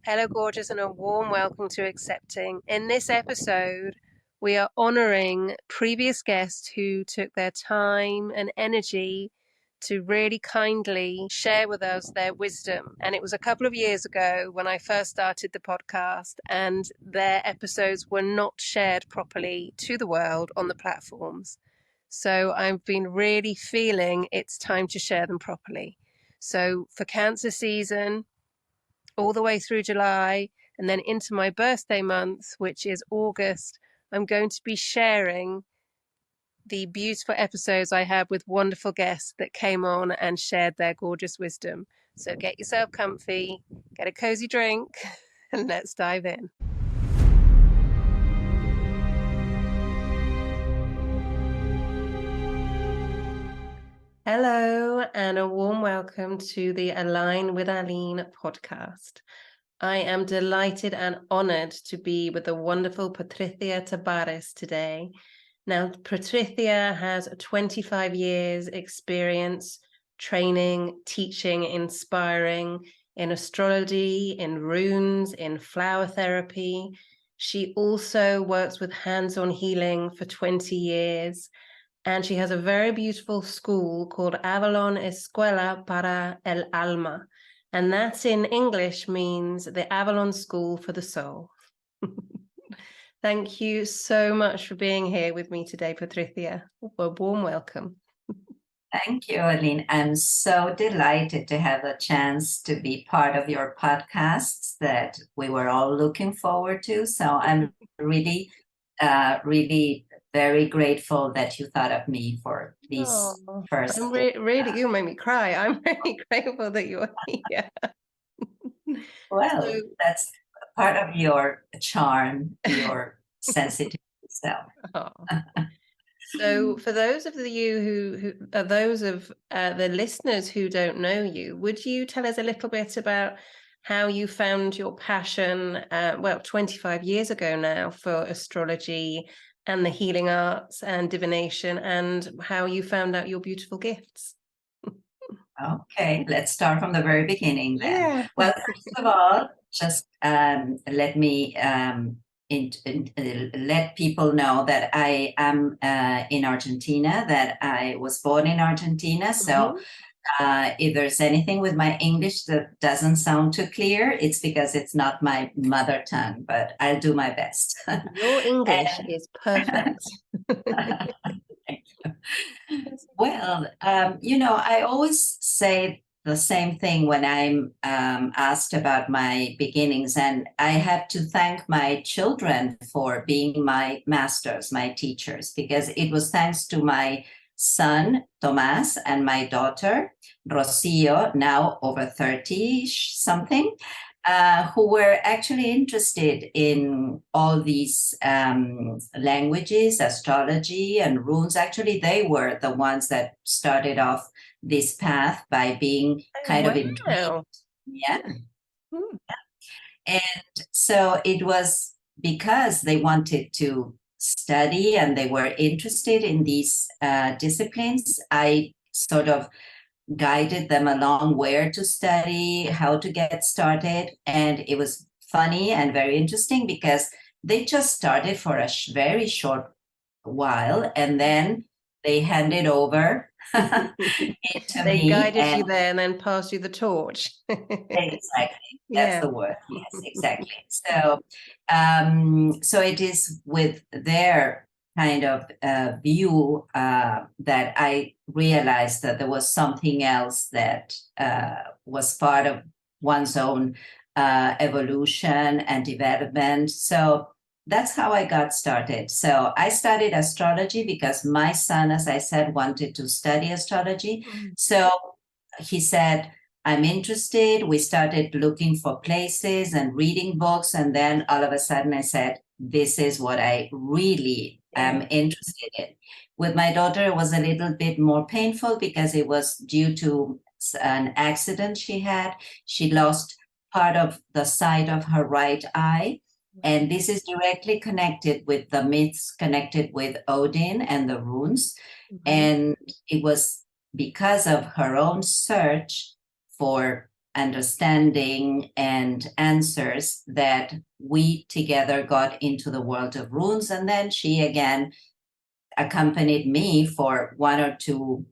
Hello, gorgeous, and a warm welcome to Accepting. In this episode, we are honoring previous guests who took their time and energy to really kindly share with us their wisdom. And it was a couple of years ago when I first started the podcast, and their episodes were not shared properly to the world on the platforms. So I've been really feeling it's time to share them properly. So for Cancer season, all the way through July, and then into my birthday month, which is August, I'm going to be sharing the beautiful episodes I had with wonderful guests that came on and shared their gorgeous wisdom. So get yourself comfy, get a cozy drink, and let's dive in. Hello, and a warm welcome to the Align with Aline podcast. I am delighted and honored to be with the wonderful Patricia Tabares today. Now, Patricia has 25 years experience training, teaching, inspiring in astrology, in runes, in flower therapy. She also works with hands-on healing for 20 years. And she has a very beautiful school called Avalon Escuela para el Alma. And that in English means the Avalon School for the Soul. Thank you so much for being here with me today, Patricia. A warm welcome. Thank you, Aline. I'm so delighted to have a chance to be part of your podcasts that we were all looking forward to. So I'm really very grateful that you thought of me for these first. I'm really, you made me cry. I'm really grateful that you're here. Well, so, that's part of your charm, your sensitivity. So for those of you who are those of the listeners who don't know you, would you tell us a little bit about how you found your passion, 25 years ago now, for astrology and the healing arts and divination, and how you found out your beautiful gifts? Okay, let's start from the very beginning then. Yeah. Well, first of all, just let me let people know that I am in Argentina, that I was born in Argentina. So if there's anything with my English that doesn't sound too clear, it's because it's not my mother tongue, but I'll do my best. Your English is perfect. Thank you. Well, I always say the same thing when I'm asked about my beginnings, and I have to thank my children for being my masters, my teachers, because it was thanks to my son, Tomás, and my daughter, Rocio, now over 30-something, who were actually interested in all these languages, astrology and runes. Actually, they were the ones that started off this path by being kind of intrigued. Yeah. And so it was because they wanted to study and they were interested in these disciplines. I sort of guided them along where to study, how to get started. And it was funny and very interesting because they just started for a very short while, and then they handed over they me, guided you there and then passed you the torch. Exactly. That's the word. Yes, exactly. So so it is with their kind of view that I realized that there was something else that was part of one's own evolution and development. So that's how I got started. So I studied astrology because my son, as I said, wanted to study astrology. So he said, I'm interested. We started looking for places and reading books. And then all of a sudden I said, this is what I really am interested in. With my daughter, it was a little bit more painful because it was due to an accident she had. She lost part of the side of her right eye. And this is directly connected with the myths connected with Odin and the runes. And it was because of her own search for understanding and answers that we together got into the world of runes. And then she again accompanied me for one or two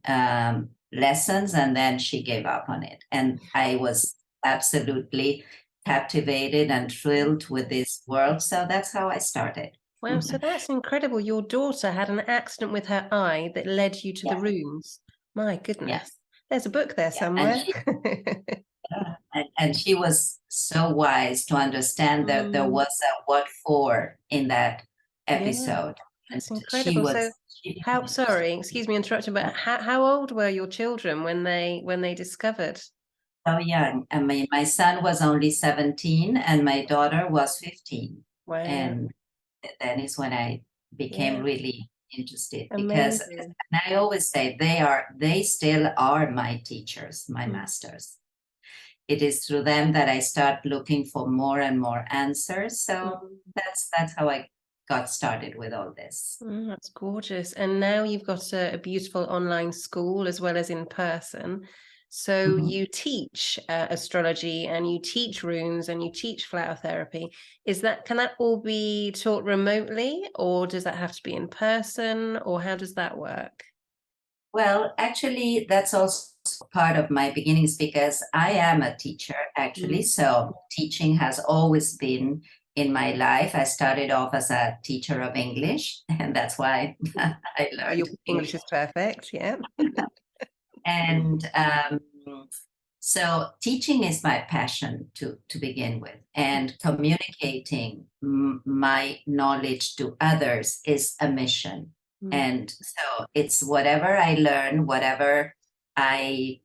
lessons, and then she gave up on it. And I was absolutely captivated and thrilled with this world. So that's how I started. Wow, so that's incredible. Your daughter had an accident with her eye that led you to the Yeah. runes. My Yeah. goodness. There's a book there Yeah. somewhere. And she was so wise to understand that there was a what for in that Yeah, episode. And that's incredible. So she how, understood. sorry, excuse me interrupting, but how old were your children when they discovered? So young. I mean, my son was only 17 and my daughter was 15. Wow. And that is when I became Yeah, really interested, because amazing. and I always say they still are my teachers, my masters. It is through them that I start looking for more and more answers. So Mm. that's how I got started with all this. That's gorgeous. And now you've got a beautiful online school as well as in person. So Mhm. you teach astrology and you teach runes and you teach flower therapy. Can that all be taught remotely, or does that have to be in person, or how does that work? Well, actually, that's also part of my beginnings, because I am a teacher, actually. Mm. So teaching has always been in my life. I started off as a teacher of English, and that's why I Oh, your learned English English. is perfect. Yeah. And so teaching is my passion to begin with, and communicating my knowledge to others is a mission. Mm. And so it's whatever I learn, whatever I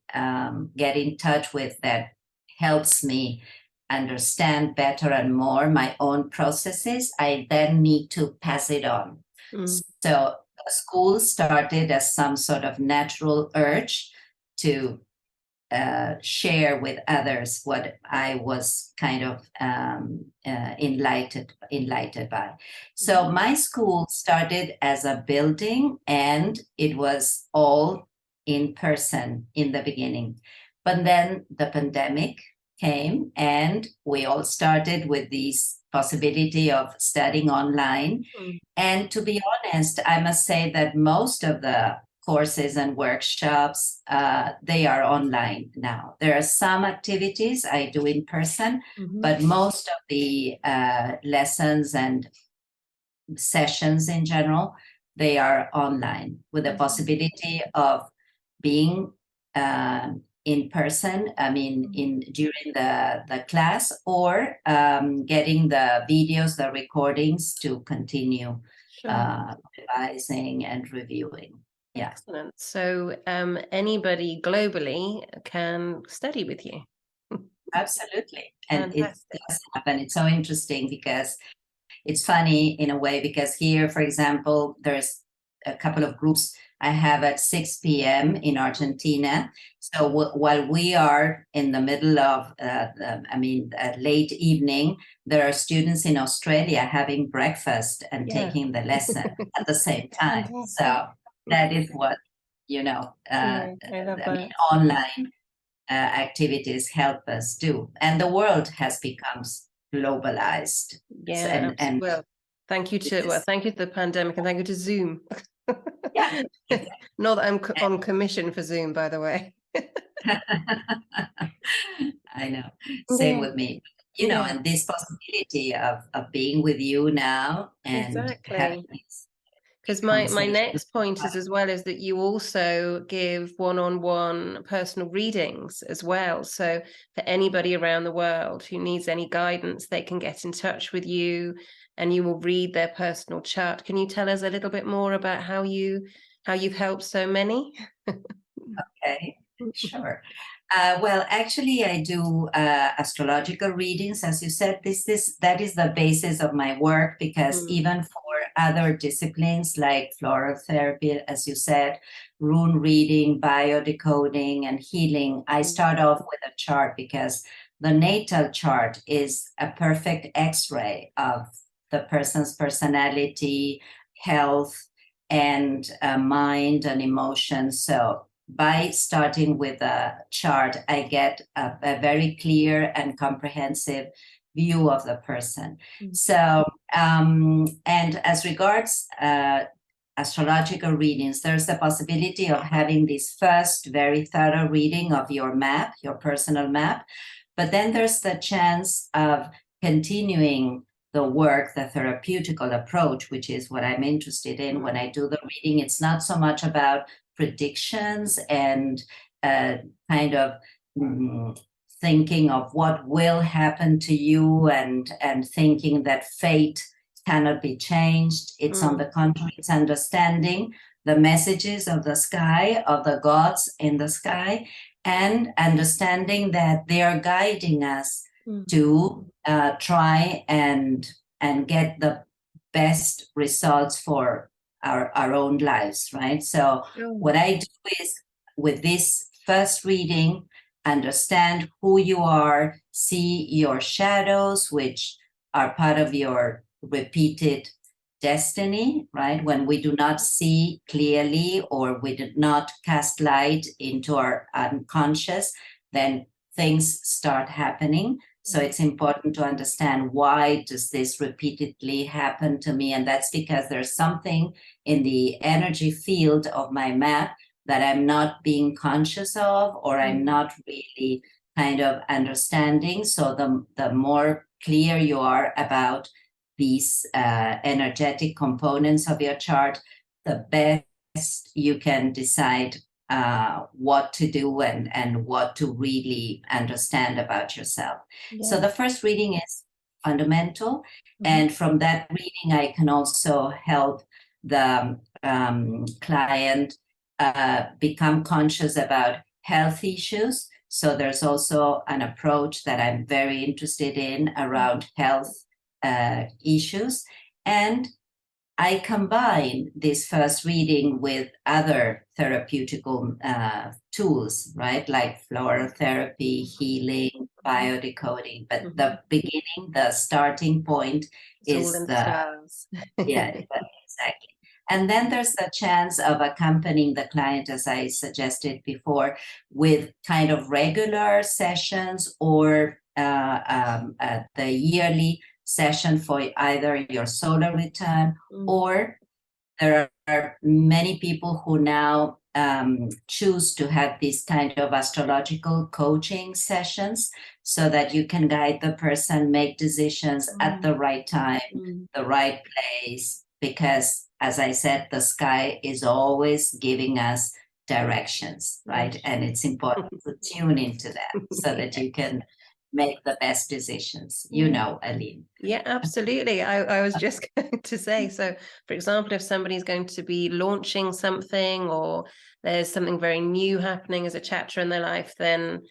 get in touch with that helps me understand better and more my own processes, I then need to pass it on. Mm. So school started as some sort of natural urge to share with others what I was kind of enlightened by. So my school started as a building, and it was all in person in the beginning. But then the pandemic came, and we all started with this possibility of studying online. Mm. And to be honest, I must say that most of the courses and workshops, they are online now. There are some activities I do in person, Mhm. but most of the lessons and sessions in general, they are online, with the Mhm. possibility of being in person, I mean, Mm. in during the class, or getting the videos, the recordings to continue Sure. revising and reviewing. Yeah. Excellent. So anybody globally can study with you. Absolutely. And it Fantastic. does happen. It's so interesting, because it's funny in a way, because here, for example, there's a couple of groups I have at 6 p.m. in Argentina. So while we are in the middle of, late evening, there are students in Australia having breakfast and Yeah. taking the lesson at the same time. Fantastic. So that is what, Yeah, I love that. online activities help us do. And the world has become globalized. Yeah, absolutely. And Well, this is, thank you to the pandemic and thank you to Zoom. yeah, exactly. Not that I'm on commission for Zoom, by the way. I know. Same Yeah, with me. yeah, And this possibility of being with you now and having exactly. these Because my conversations. next point is as well is that you also give one-on-one personal readings as well. So for anybody around the world who needs any guidance, they can get in touch with you and you will read their personal chart. Can you tell us a little bit more about how you've helped so many? Okay, sure. Well, actually, I do astrological readings, as you said. That is the basis of my work, because Mm. even for other disciplines like floral therapy, as you said, rune reading, biodecoding, and healing, I Mm. start off with a chart, because the natal chart is a perfect X-ray of the person's personality, health, and mind and emotions. So by starting with a chart, I get a very clear and comprehensive view of the person. So, and as regards astrological readings, there's the possibility of having this first very thorough reading of your map, your personal map, but then there's the chance of continuing the work, the therapeutical approach, which is what I'm interested in when I do the reading. It's not so much about predictions and kind of thinking of what will happen to you and thinking that fate cannot be changed. It's on the contrary, it's understanding the messages of the sky, of the gods in the sky, and understanding that they are guiding us to try and get the best results for our own lives, right? So what I do is, with this first reading, understand who you are, see your shadows, which are part of your repeated destiny, right? When we do not see clearly or we do not cast light into our unconscious, then things start happening. So it's important to understand, why does this repeatedly happen to me? And that's because there's something in the energy field of my map that I'm not being conscious of, or I'm not really kind of understanding. So the more clear you are about these energetic components of your chart, the best you can decide what to do and what to really understand about yourself. So the first reading is fundamental. And from that reading, I can also help the client become conscious about health issues. So there's also an approach that I'm very interested in around health issues. And I combine this first reading with other therapeutical tools, right? Like floral therapy, healing, biodecoding. But the beginning, the starting point is all in the stars. Yeah, exactly. And then there's the chance of accompanying the client, as I suggested before, with kind of regular sessions or the yearly session for either your solar return, or there are many people who now choose to have these kind of astrological coaching sessions, so that you can guide the person, make decisions at the right time, the right place, because, as I said, the sky is always giving us directions, right? And it's important to tune into that so that you can make the best decisions, Aline. Yeah, absolutely. I was just going to say, so for example, if somebody's going to be launching something, or there's something very new happening as a chapter in their life, then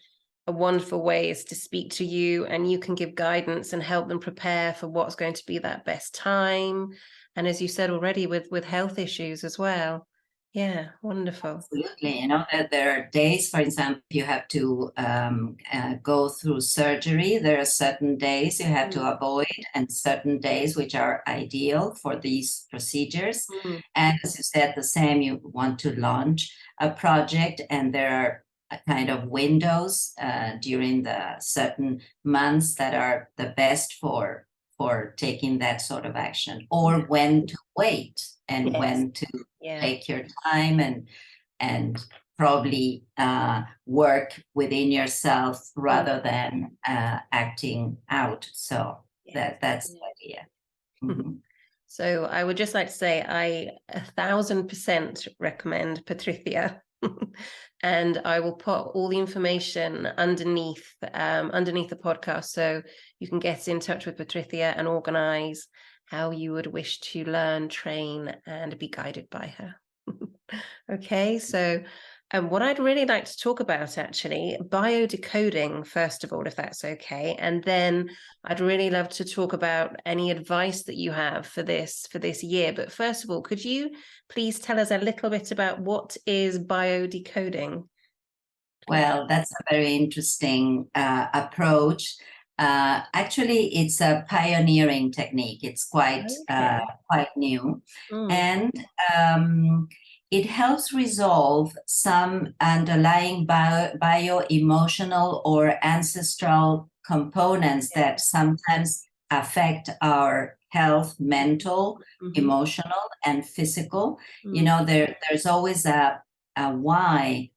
a wonderful way is to speak to you, and you can give guidance and help them prepare for what's going to be that best time. And as you said already, with health issues as well. Yeah, wonderful. Absolutely. That there are days, for example, you have to go through surgery. There are certain days you have to avoid, and certain days which are ideal for these procedures. And as you said, the same, you want to launch a project, and there are kind of windows during the certain months that are the best for taking that sort of action, or when to wait and when to take your time and probably work within yourself rather than acting out. So that's the idea. So I would just like to say I 1,000% recommend Patricia. And I will put all the information underneath the podcast, so you can get in touch with Patricia and organize how you would wish to learn, train, and be guided by her. Okay, so what I'd really like to talk about, actually, biodecoding, first of all, if that's okay. And then I'd really love to talk about any advice that you have for this year. But first of all, could you please tell us a little bit about what is biodecoding? Well, that's a very interesting approach. Actually, it's a pioneering technique. It's quite new. And it helps resolve some underlying bio-emotional or ancestral components that sometimes affect our health, mental, emotional, and physical. You know, there's always a why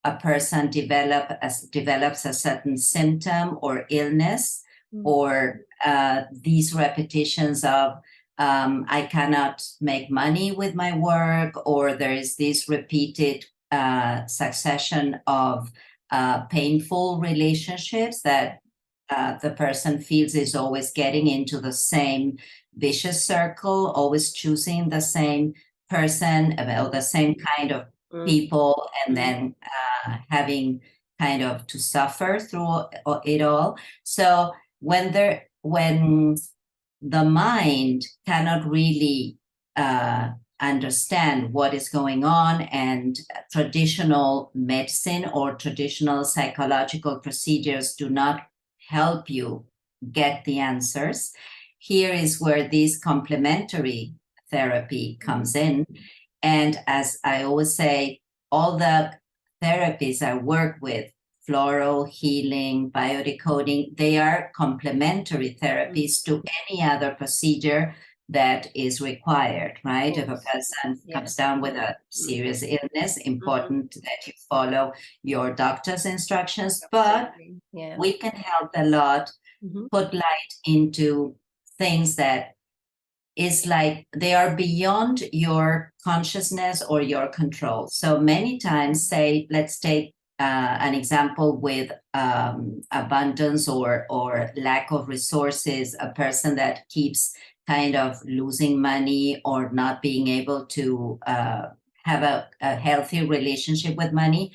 a person develops a certain symptom or illness, or these repetitions of I cannot make money with my work, or there is this repeated succession of painful relationships that the person feels is always getting into the same vicious circle, always choosing the same person, or the same kind of people, and then having kind of to suffer through it all. So when the mind cannot really understand what is going on, and traditional medicine or traditional psychological procedures do not help you get the answers, here is where this complementary therapy comes in. And as I always say, all the therapies I work with, floral, healing, biodecoding, they are complementary therapies to any other procedure that is required, right? If a person comes down with a serious illness, important that you follow your doctor's instructions, but we can help a lot put light into things that is like they are beyond your consciousness or your control. So many times, say, let's take an example with abundance or lack of resources, a person that keeps kind of losing money or not being able to have a healthy relationship with money.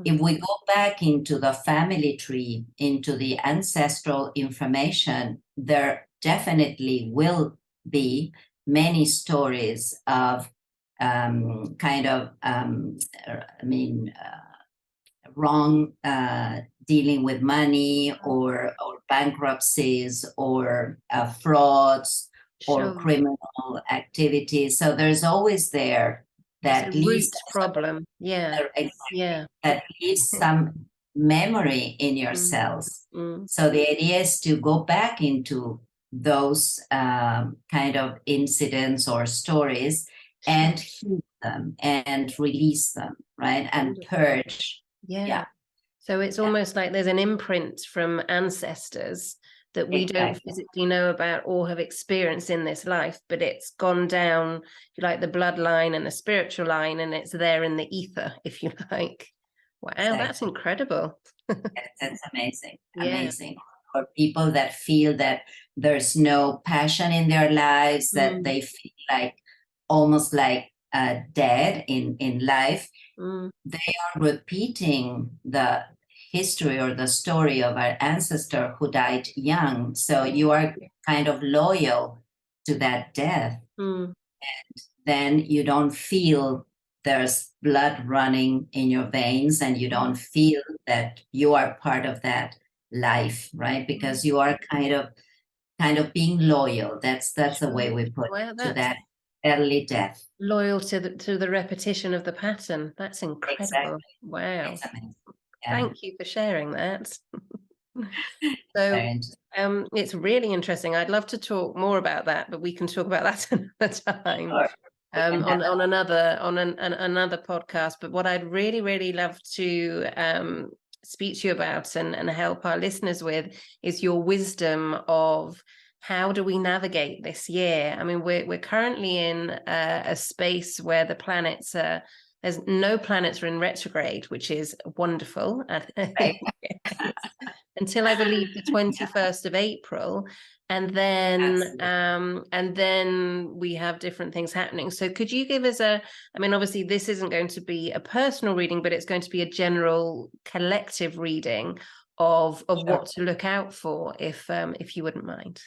If we go back into the family tree, into the ancestral information, there definitely will be many stories of wrong dealing with money, or bankruptcies, or frauds, or criminal activities. So there's always there that leaves problem. That leaves some memory in your cells. So the idea is to go back into those kind of incidents or stories and heal them and release them, right? And purge. So it's almost like there's an imprint from ancestors that we don't physically know about or have experienced in this life, but it's gone down, if you like, the bloodline and the spiritual line, and it's there in the ether, if you like. Wow, that's incredible. That's amazing. Amazing. For people that feel that there's no passion in their lives, that they feel like almost like dead in life, they are repeating the history or the story of our ancestor who died young. So you are kind of loyal to that death. And then you don't feel there's blood running in your veins, and you don't feel that you are part of that life, right? Because you are kind of being loyal. That's the way we put it, to that early death. Loyal to the repetition of the pattern. That's incredible. Exactly. Wow. Thank you for sharing that. So it's really interesting. I'd love to talk more about that, but we can talk about that another time. On another podcast. But what I'd really love to speak to you about and help our listeners with is your wisdom of how do we navigate this year. I mean, we're currently in a space where the planets are, there's no planets are in retrograde, which is wonderful. Until I believe the 21st of April. And then we have different things happening. So could you give us obviously this isn't going to be a personal reading, but it's going to be a general collective reading of what to look out for, if you wouldn't mind.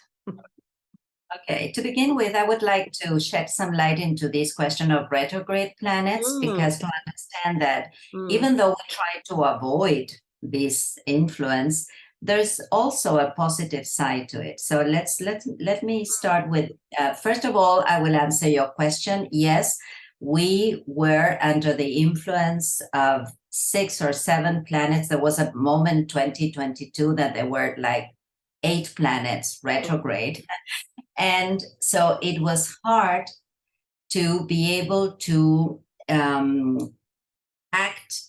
Okay, to begin with, I would like to shed some light into this question of retrograde planets, because to understand that even though we try to avoid this influence, there's also a positive side to it. So let me start with, first of all, I will answer your question. Yes, we were under the influence of 6 or 7 planets. There was a moment 2022 that there were like 8 planets retrograde. And so it was hard to be able to act.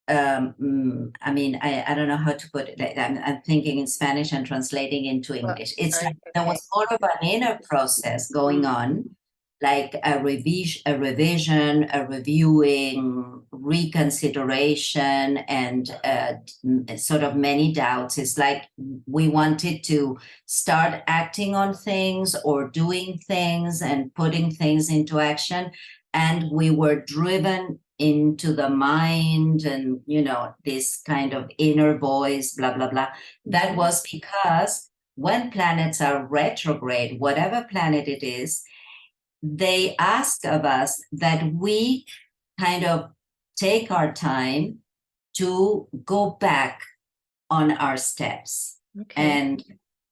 I don't know how to put it. I'm thinking in Spanish and translating into English. It's like there was more of an inner process going on, like a revision, a reviewing, reconsideration, and sort of many doubts. It's like we wanted to start acting on things or doing things and putting things into action. And we were driven into the mind and, this kind of inner voice, blah, blah, blah. That was because when planets are retrograde, whatever planet it is, they ask of us that we kind of take our time to go back on our steps. And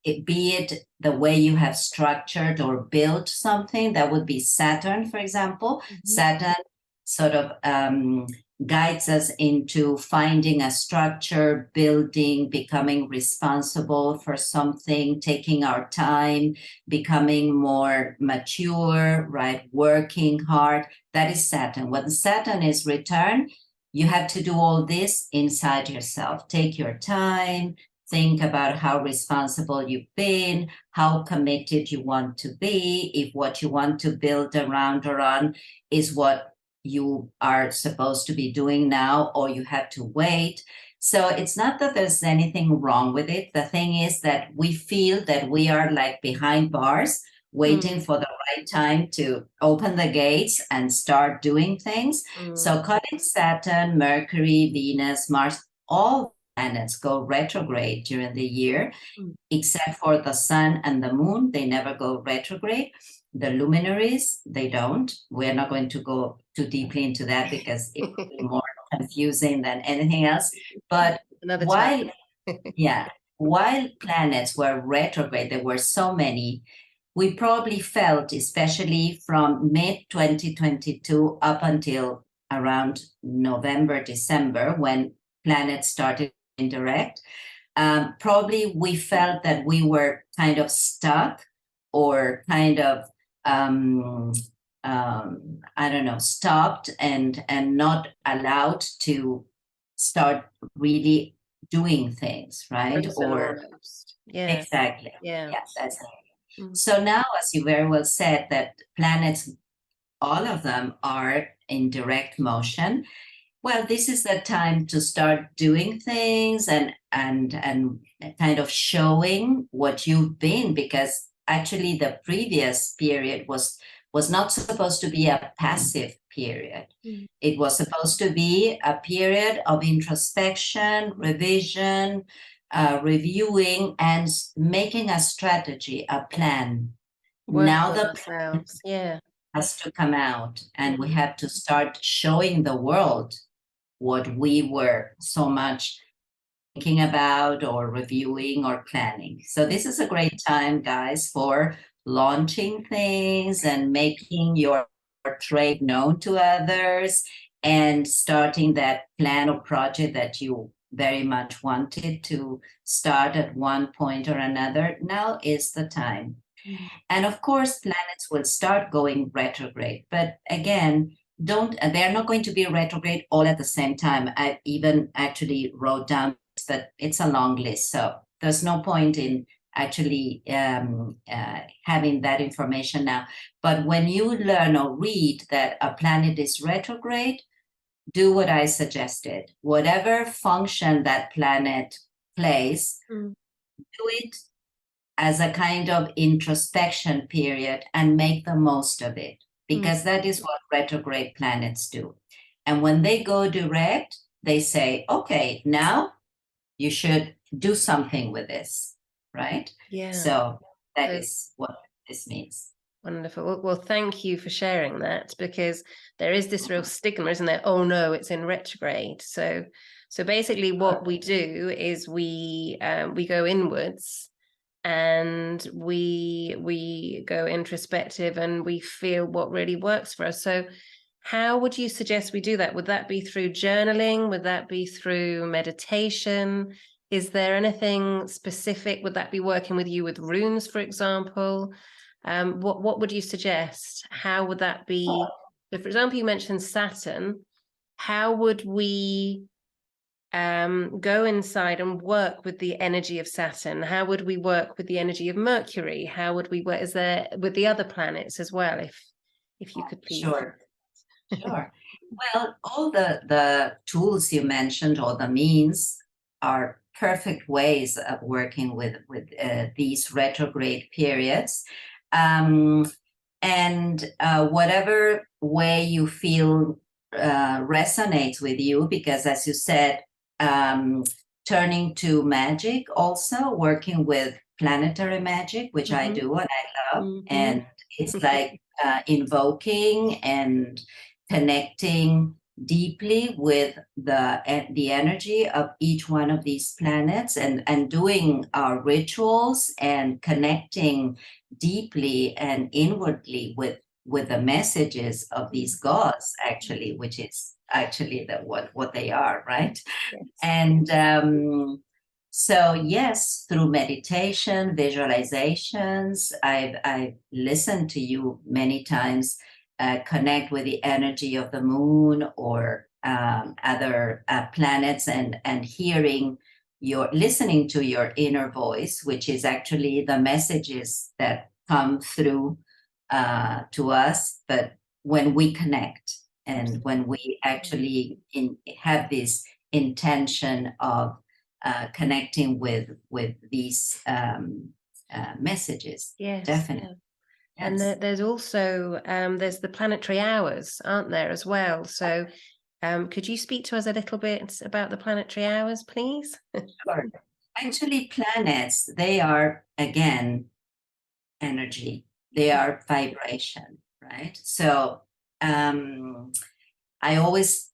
be it the way you have structured or built something, that would be Saturn, for example. Saturn sort of guides us into finding a structure, building, becoming responsible for something, taking our time, becoming more mature, right? Working hard. That is Saturn. When Saturn is returned, you have to do all this inside yourself. Take your time, think about how responsible you've been, how committed you want to be, if what you want to build around or on is what you are supposed to be doing now, or you have to wait. So it's not that there's anything wrong with it. The thing is that we feel that we are like behind bars, waiting for the right time to open the gates and start doing things. So cutting Saturn, Mercury, Venus, Mars, all planets go retrograde during the year, except for the sun and the moon. They never go retrograde. The luminaries, they don't. We're not going to go too deeply into that because it would be more confusing than anything else. But while planets were retrograde, there were so many, we probably felt, especially from mid-2022 up until around November, December, when planets started indirect, probably we felt that we were kind of stuck or kind of stopped and not allowed to start really doing things, right? Exactly. Yeah, that's it. So now, as you very well said, that planets, all of them are in direct motion. Well, this is the time to start doing things and kind of showing what you've been, because actually the previous period was not supposed to be a passive period. It was supposed to be a period of introspection, revision, reviewing, and making a strategy, a plan. Now the plan has to come out, and we have to start showing the world what we were so much thinking about or reviewing or planning. So this is a great time, guys, for launching things and making your trade known to others and starting that plan or project that you very much wanted to start at one point or another. Now is the time. And of course, planets will start going retrograde. But again, they're not going to be retrograde all at the same time. I even actually wrote down that it's a long list. So there's no point in actually having that information now. But when you learn or read that a planet is retrograde, do what I suggested. Whatever function that planet plays, do it as a kind of introspection period and make the most of it, because that is what retrograde planets do. And when they go direct, they say, okay, now you should do something with this, right? Yeah. So that is what this means. Wonderful. Well, thank you for sharing that, because there is this real stigma, isn't there? Oh no, it's in retrograde. So basically what we do is we go inwards and we go introspective and we feel what really works for us. So How would you suggest we do that? Would that be through journaling? Would that be through meditation? Is there anything specific? Would that be working with you with runes, for example? What would you suggest? How would that be? So, for example, you mentioned Saturn. How would we go inside and work with the energy of Saturn? How would we work with the energy of Mercury? How would we work? Is there with the other planets as well? If you could please. Sure. Sure. Well, all the tools you mentioned, or the means, are perfect ways of working with these retrograde periods. And whatever way you feel resonates with you, because as you said, turning to magic, also working with planetary magic, which I do and I love. And it's like invoking and connecting deeply with the energy of each one of these planets, and doing our rituals and connecting deeply and inwardly with the messages of these gods, actually, which is actually what they are, right? Yes. And so yes, through meditation, visualizations, I've listened to you many times connect with the energy of the moon, or other planets, and listening to your inner voice, which is actually the messages that come through to us. But when we connect, and when we actually have this intention of connecting with these messages, Yes, definitely. yeah. Yes. And there's also there's the planetary hours, aren't there, as well? So could you speak to us a little bit about the planetary hours, please? Sure. Actually, planets, they are, again, energy. They are vibration, right? So I always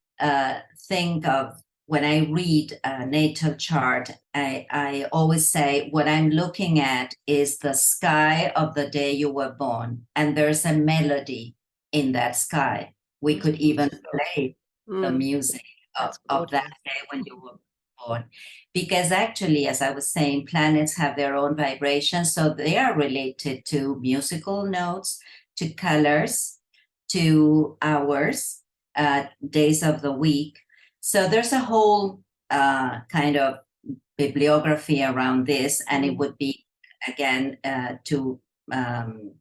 think of, when I read a natal chart, I always say what I'm looking at is the sky of the day you were born, and there's a melody in that sky. We could even play the music of that day when you were born. Because actually, as I was saying, planets have their own vibrations, so they are related to musical notes, to colors, to hours, days of the week. So there's a whole kind of bibliography around this, and it would be, again, too kind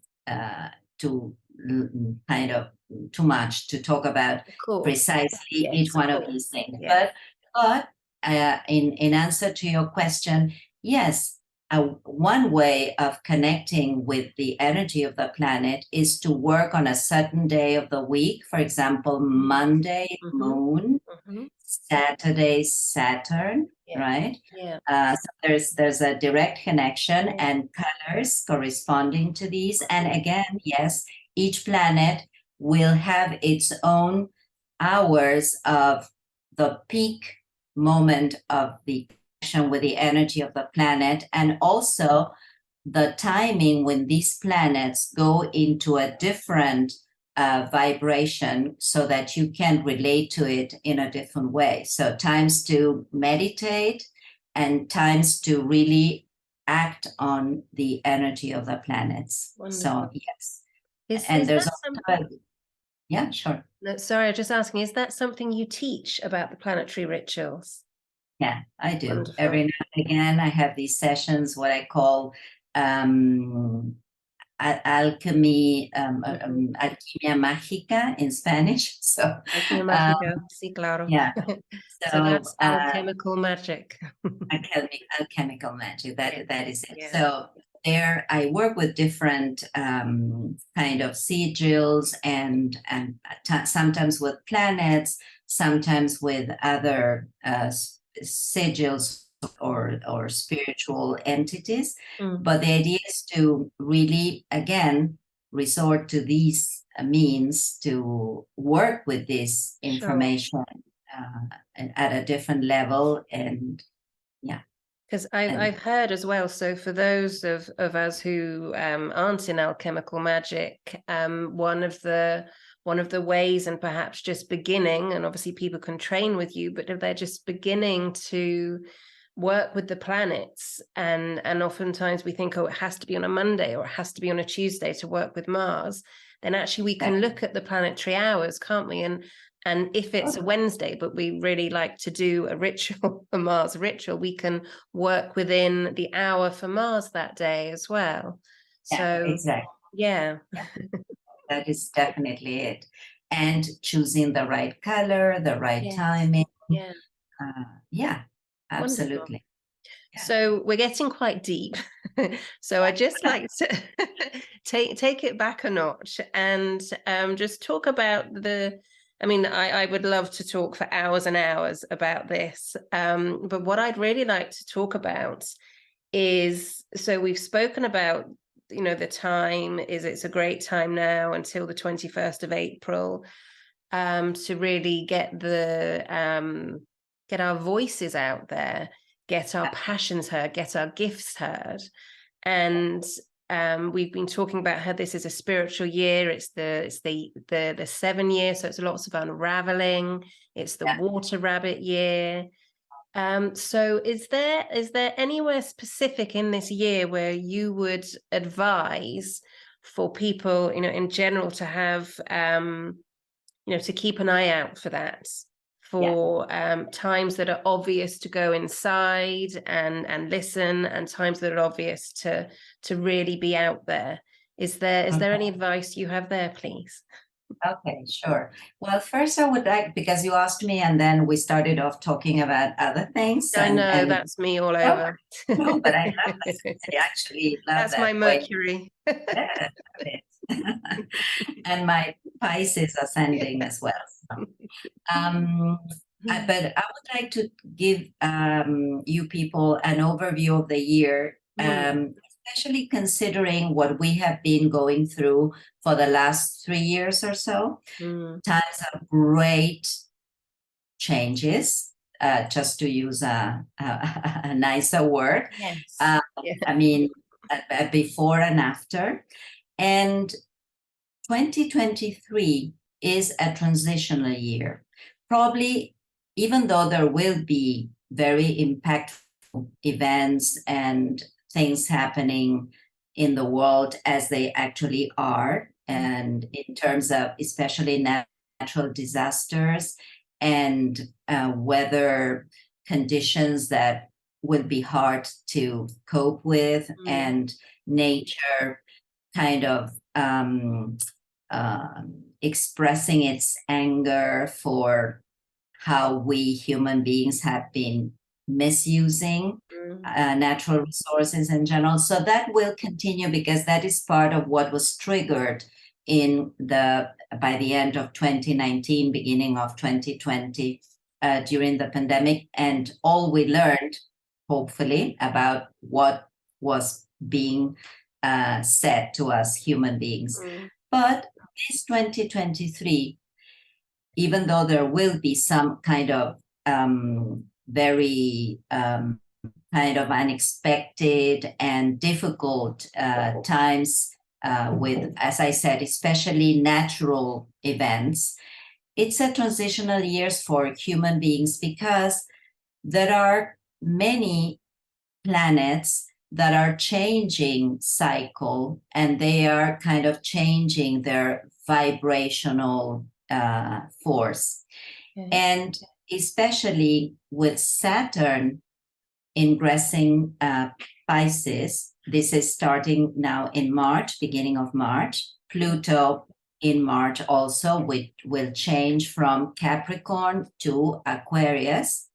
of too much to talk about precisely each one of these things. But in answer to your question, yes, one way of connecting with the energy of the planet is to work on a certain day of the week. For example, Monday, moon, Saturday, Saturn, right? So there's a direct connection, and colors corresponding to these. And again, yes, each planet will have its own hours of the peak moment of the connection with the energy of the planet, and also the timing when these planets go into a different vibration, so that you can relate to it in a different way. So times to meditate, and times to really act on the energy of the planets. Wonderful. So yes. And there's also, yeah, sure. No, sorry, I'm just asking, is that something you teach about the planetary rituals? Yeah, I do. Wonderful. Every now and again, I have these sessions, what I call alchemy, alquimia mágica in Spanish. So, alquimia mágica, sí, claro. Yeah. So that's alchemical magic. Alchemical magic. That is it. Yeah. So there, I work with different kind of sigils, and sometimes with planets, sometimes with other sigils or spiritual entities. But the idea is to really, again, resort to these means to work with this information at a different level. And yeah. Because I've heard as well, so for those of us who aren't in alchemical magic, one of the one of the ways, and perhaps just beginning, and obviously people can train with you, but if they're just beginning to work with the planets, and oftentimes we think, oh, it has to be on a Monday or it has to be on a Tuesday to work with Mars, then actually we can look at the planetary hours, can't we? And if it's a Wednesday, but we really like to do a ritual, a Mars ritual, we can work within the hour for Mars that day as well. So exactly. yeah. That is definitely it. And choosing the right color, the right timing. Yeah. Yeah, Wonderful. absolutely. Yeah. So we're getting quite deep. So I just like to take it back a notch and just talk about I mean, I would love to talk for hours and hours about this. But what I'd really like to talk about is, so we've spoken about, the time is, it's a great time now until the 21st of April, to really get our voices out there, get our passions heard, get our gifts heard. And we've been talking about how this is a spiritual year. It's the 7 year, so it's lots of unraveling. It's the water rabbit year. So is there anywhere specific in this year where you would advise for people, in general, to have to keep an eye out for that, for times that are obvious to go inside and listen, and times that are obvious to really be out there? Is there any advice you have there, please? Okay, sure. Well, first I would like, because you asked me and then we started off talking about other things. I know, and that's me all over. no, but I love that. I actually love That's that my way. Mercury. Yeah, and my Pisces ascending as well. So. But I would like to give you people an overview of the year, especially considering what we have been going through for the last 3 years or so. Times of great changes, just to use a nicer word. Yes. I mean, before and after. And 2023 is a transitional year. Probably, even though there will be very impactful events and things happening in the world as they actually are, and in terms of especially natural disasters and weather conditions that will be hard to cope with, and nature kind of expressing its anger for how we human beings have been misusing natural resources in general. So that will continue, because that is part of what was triggered by the end of 2019, beginning of 2020, during the pandemic, and all we learned, hopefully, about what was being said to us human beings. But this 2023, even though there will be some kind of very kind of unexpected and difficult times with, as I said, especially natural events, it's a transitional years for human beings, because there are many planets that are changing cycle, and they are kind of changing their vibrational force. And especially with Saturn ingressing Pisces, this is starting now in March, beginning of March. Pluto in March also, which will change from Capricorn to Aquarius.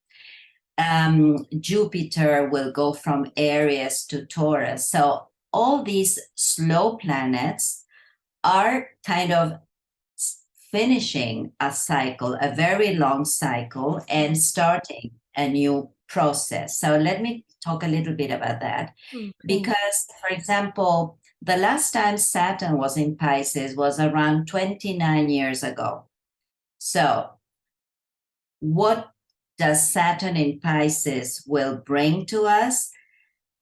Jupiter will go from Aries to Taurus. So all these slow planets are kind of finishing a cycle, a very long cycle, and starting a new process. So let me talk a little bit about that. Because, for example, the last time Saturn was in Pisces was around 29 years ago. So what does Saturn in Pisces will bring to us?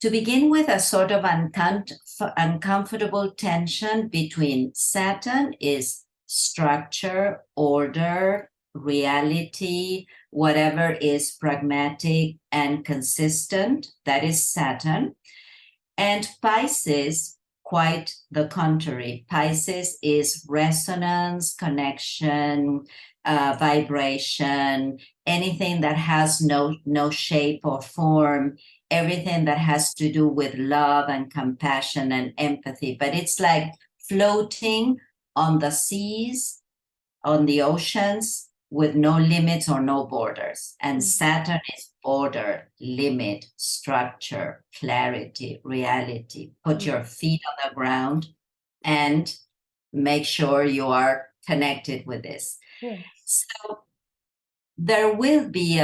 To begin with, a sort of uncomfortable tension between Saturn is structure, order, reality, whatever is pragmatic and consistent. That is Saturn. And Pisces, quite the contrary. Pisces is resonance, connection, vibration, anything that has no shape or form, everything that has to do with love and compassion and empathy. But it's like floating on the seas, on the oceans, with no limits or no borders. And Saturn is order, limit, structure, clarity, reality. Put your feet on the ground and make sure you are connected with this. So there will be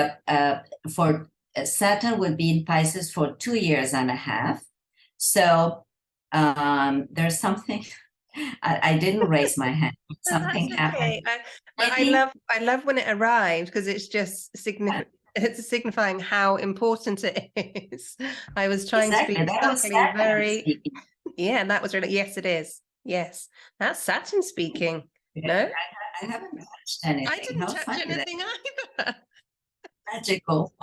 Saturn will be in Pisces for 2.5 years. So there's something. I didn't raise my hand. Something happened. I love when it arrived, because it's just it's signifying how important it is. I was trying to be very yeah, and that was really, yes, it is. Yes, that's Saturn speaking. No, I haven't touched anything. I didn't touch anything either. Magical.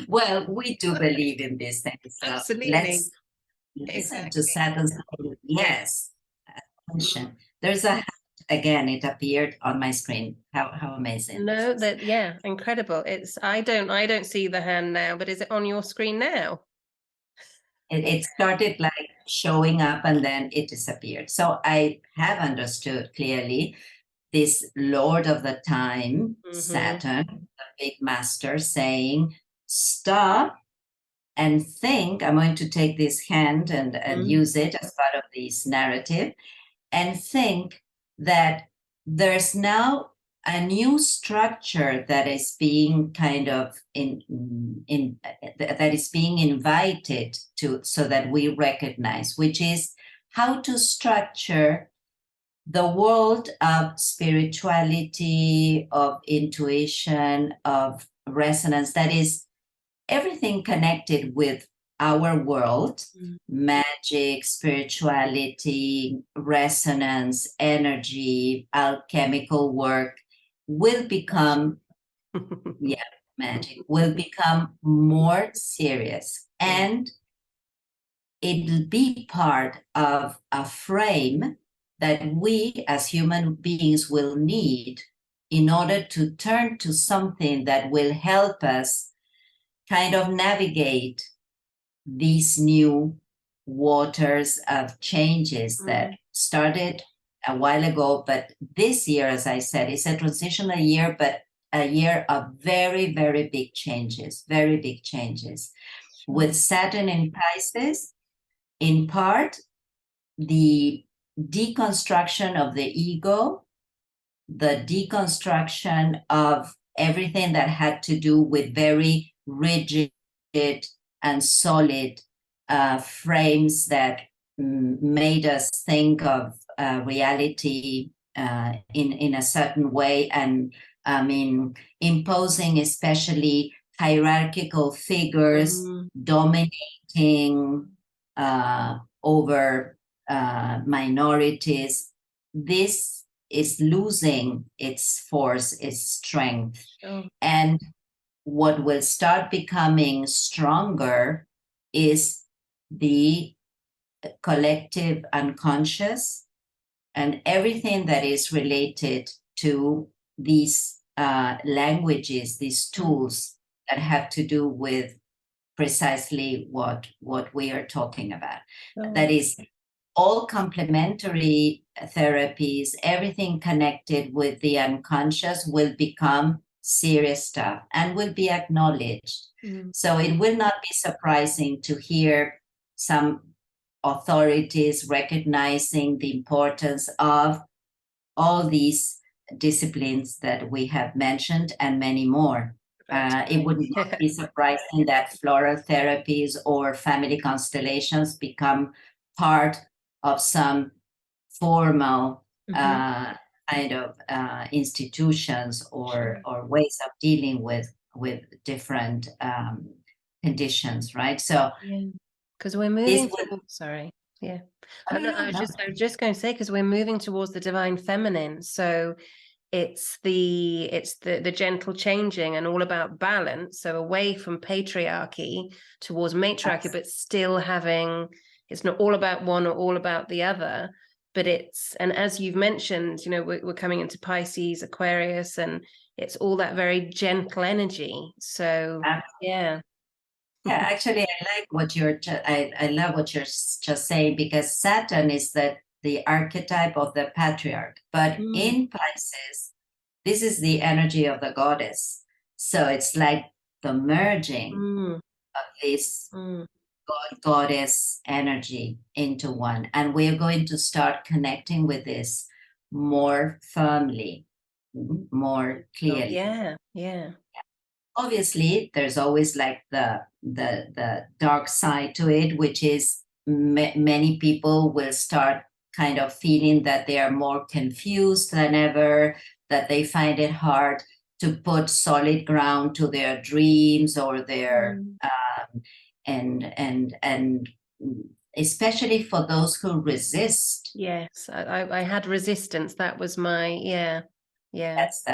Well, we do believe in these things. So absolutely. Let's listen to Saturn's. Yes. Attention. There's a, again, it appeared on my screen. How amazing. No, that, yeah, incredible. It's, I don't see the hand now, but is it on your screen now? It started like showing up and then it disappeared. So I have understood clearly this Lord of the Time, Saturn, the big master, saying, stop and think. I'm going to take this hand and use it as part of this narrative, and think that there's now a new structure that is being kind of that is being invited to, so that we recognize, which is how to structure the world of spirituality, of intuition, of resonance, that is everything connected with our world, magic, spirituality, resonance, energy, alchemical work, will become, magic, will become more serious. And it'll be part of a frame that we as human beings will need in order to turn to something that will help us kind of navigate these new waters of changes that started a while ago. But this year, as I said, is a transitional year, but a year of very, very big changes, With Saturn in Pisces, in part, the deconstruction of the ego, the deconstruction of everything that had to do with very rigid and solid frames that made us think of reality in a certain way, and I mean, imposing especially hierarchical figures, dominating over minorities. This is losing its force, its strength. And what will start becoming stronger is the collective unconscious and everything that is related to these languages, these tools that have to do with precisely what we are talking about. That is all complementary therapies, everything connected with the unconscious will become serious stuff and will be acknowledged. So it will not be surprising to hear some authorities recognizing the importance of all these disciplines that we have mentioned and many more. It would not be surprising that floral therapies or family constellations become part of some formal kind of institutions or ways of dealing with different conditions, right? So because we're moving forward. Sorry. Yeah. I And don't I know. was No? just going to say, because we're moving towards the divine feminine, so it's the gentle changing and all about balance. So away from patriarchy towards matriarchy, but still having, it's not all about one or all about the other, but it's, and as you've mentioned, we're coming into Pisces, Aquarius, and it's all that very gentle energy. So yeah. Yeah, actually, I like what I love what you're just saying, because Saturn is the archetype of the patriarch. But Mm, in Pisces, this is the energy of the goddess. So it's like the merging mm, of this mm. goddess energy into one. And we're going to start connecting with this more firmly, more Oh, clearly. yeah, yeah. Obviously there's always like the dark side to it, which is many people will start kind of feeling that they are more confused than ever, that they find it hard to put solid ground to their dreams or their Mm. and especially for those who resist. Yes, I had resistance. That was my, yeah, yeah. That's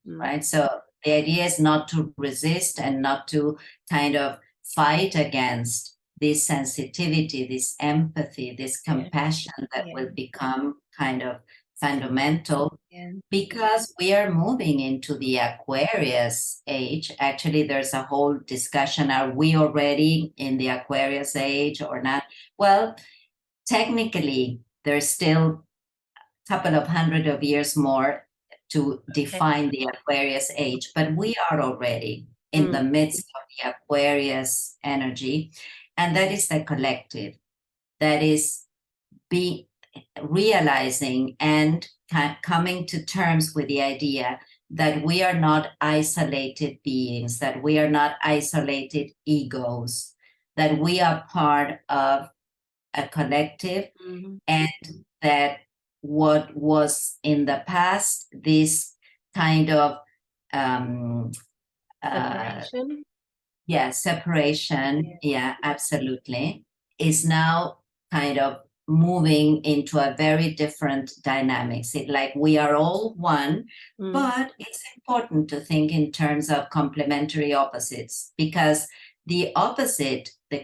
Mm. right. So the idea is not to resist and not to kind of fight against this sensitivity, this empathy, this Yeah, compassion that yeah, will become kind of fundamental, yeah. because we are moving into the Aquarius age. Actually, there's a whole discussion. Are we already in the Aquarius age or not? Well, technically, there's still couple of hundred of years more to Okay. define the Aquarius age, but we are already in Mm. the midst of the Aquarius energy, and that is the collective. That is be realizing and coming to terms with the idea that we are not isolated beings, that we are not isolated egos, that we are part of a collective, Mhm. and that what was in the past, this kind of um, uh, Separation. yeah, Yeah. separation, yeah, absolutely, is now kind of moving into a very different dynamics. Like we are all one, Mm. but it's important to think in terms of complementary opposites, because the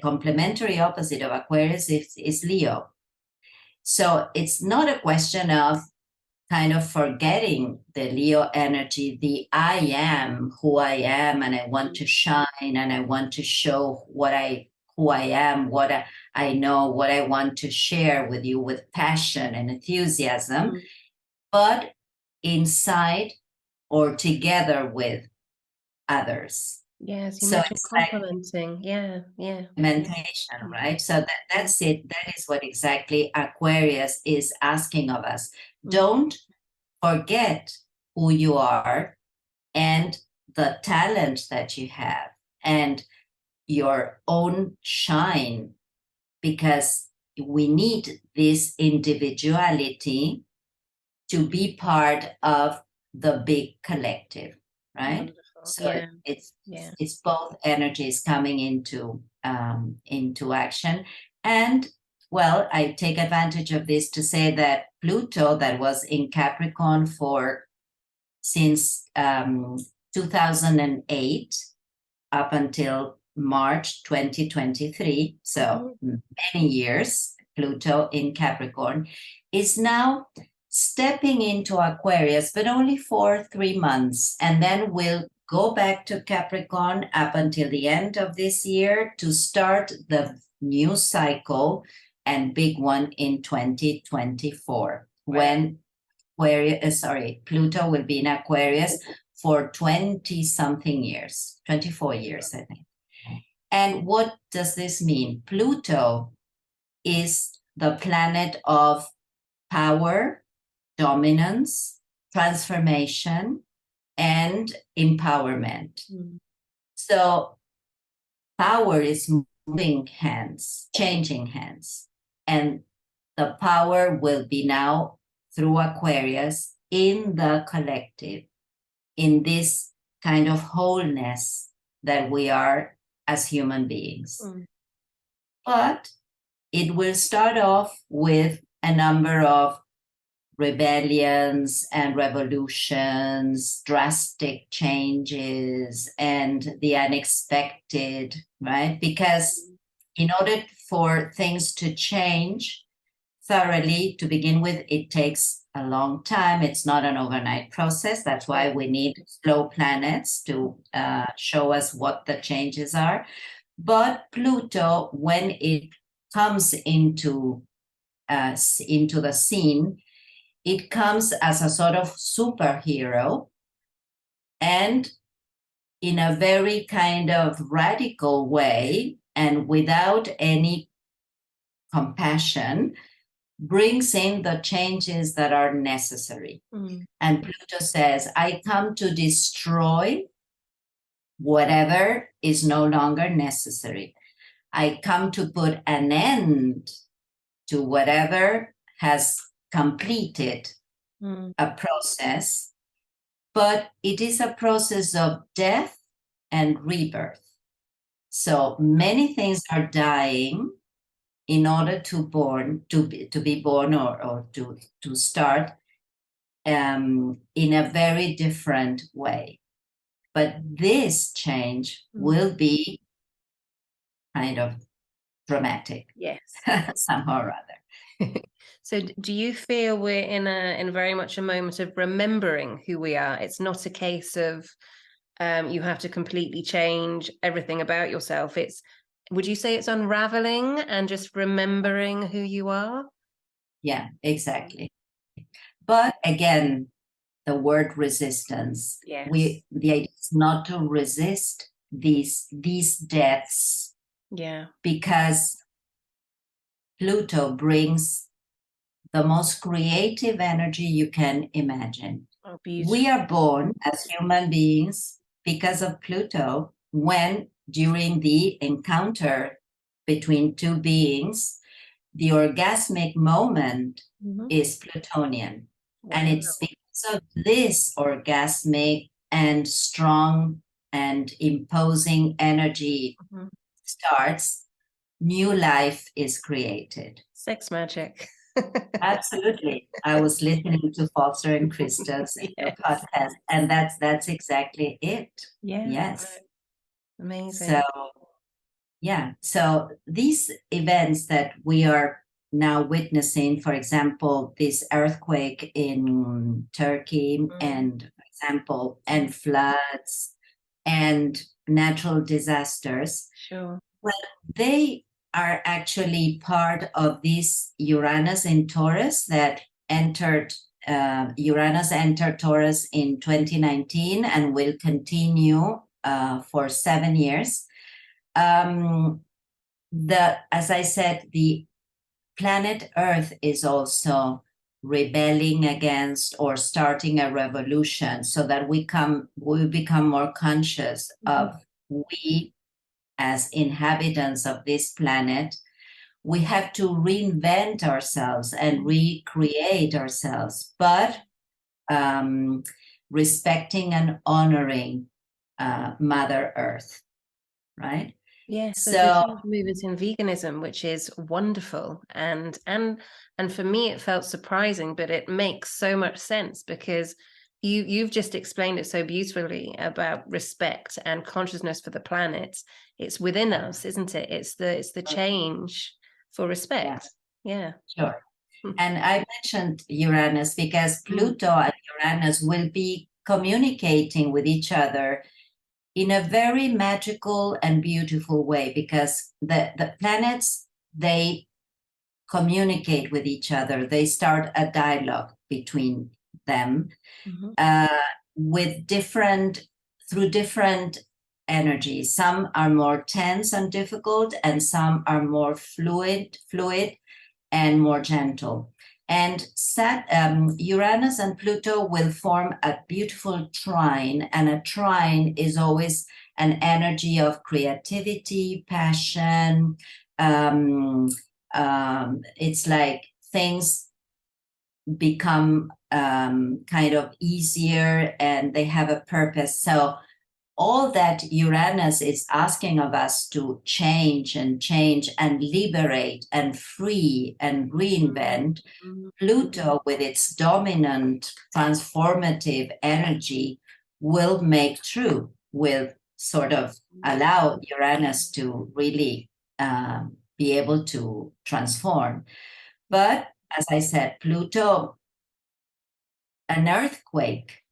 complementary opposite of Aquarius is Leo. So it's not a question of kind of forgetting the Leo energy, the I am who I am, and I want to shine, and I want to show who I am, I know, what I want to share with you with passion and enthusiasm, Mm. but inside or together with others. Yes, you So mentioned it's like complimenting. Yeah, yeah. implementation, Mhm. right? So that's it. That is what exactly Aquarius is asking of us. Mm. Don't forget who you are and the talent that you have and your own shine, because we need this individuality to be part of the big collective, right? Wonderful. So Yeah, it's yeah. it's both energies coming into action. And well, I take advantage of this to say that Pluto, that was in Capricorn for since 2008 up until March 2023, so Mhm. many years, Pluto in Capricorn, is now stepping into Aquarius, but only for 3 months. And then we'll go back to Capricorn up until the end of this year to start the new cycle and big one in 2024, Wow. when Pluto will be in Aquarius for 20 something years, 24 years, I think. And what does this mean? Pluto is the planet of power, dominance, transformation, and empowerment. Mm. So power is moving hands, changing hands. And the power will be now through Aquarius in the collective, in this kind of wholeness that we are as human beings. Mm. But it will start off with a number of rebellions and revolutions, drastic changes, and the unexpected, right? Because in order for things to change thoroughly to begin with, it takes a long time. It's not an overnight process. That's why we need slow planets to show us what the changes are. But Pluto, when it comes into the scene, it comes as a sort of superhero and in a very kind of radical way and without any compassion, brings in the changes that are necessary. And Pluto says, I come to destroy whatever is no longer necessary. I come to put an end to whatever has completed a process, but it is a process of death and rebirth. So many things are dying in order to be born or to start in a very different way. But this change will be kind of dramatic, yes, somehow or other. So do you feel we're in very much a moment of remembering who we are? It's not a case of you have to completely change everything about yourself. Would you say it's unraveling and just remembering who you are? Yeah, exactly. But again, the word resistance. Yes. The idea is not to resist these deaths. Yeah. Because Pluto brings the most creative energy you can imagine. Oh, beautiful. We are born as human beings because of Pluto when during the encounter between two beings, the orgasmic moment is Plutonian. Wow. And it's because of this orgasmic and strong and imposing energy starts, new life is created. Sex magic. Absolutely. I was listening to Foster and Krista's podcast, and that's exactly it. Yeah. Yes. Right. Amazing. So, yeah. So these events that we are now witnessing, for example, this earthquake in Turkey, and for example, and floods and natural disasters. Sure. Well, they are actually part of this Uranus in Taurus that entered, Uranus entered Taurus in 2019 and will continue for 7 years. As I said, the planet Earth is also rebelling against or starting a revolution so that we become more conscious of we as inhabitants of this planet. We have to reinvent ourselves and recreate ourselves, but respecting and honoring Mother Earth, right? Yes, so there's a huge movement in veganism, which is wonderful, and for me it felt surprising, but it makes so much sense because you've just explained it so beautifully about respect and consciousness for the planet. It's within us, isn't it? It's the change for respect. Yeah. Sure. And I mentioned Uranus because Pluto and Uranus will be communicating with each other in a very magical and beautiful way, because the planets, they communicate with each other. They start a dialogue between them with through different energies. Some are more tense and difficult, and some are more fluid and more gentle. And Uranus and Pluto will form a beautiful trine, and a trine is always an energy of creativity, passion. It's like things become kind of easier and they have a purpose. So all that Uranus is asking of us to change and liberate and free and reinvent, Pluto, with its dominant transformative energy, will make true, will sort of allow Uranus to really be able to transform. But as I said, Pluto, an earthquake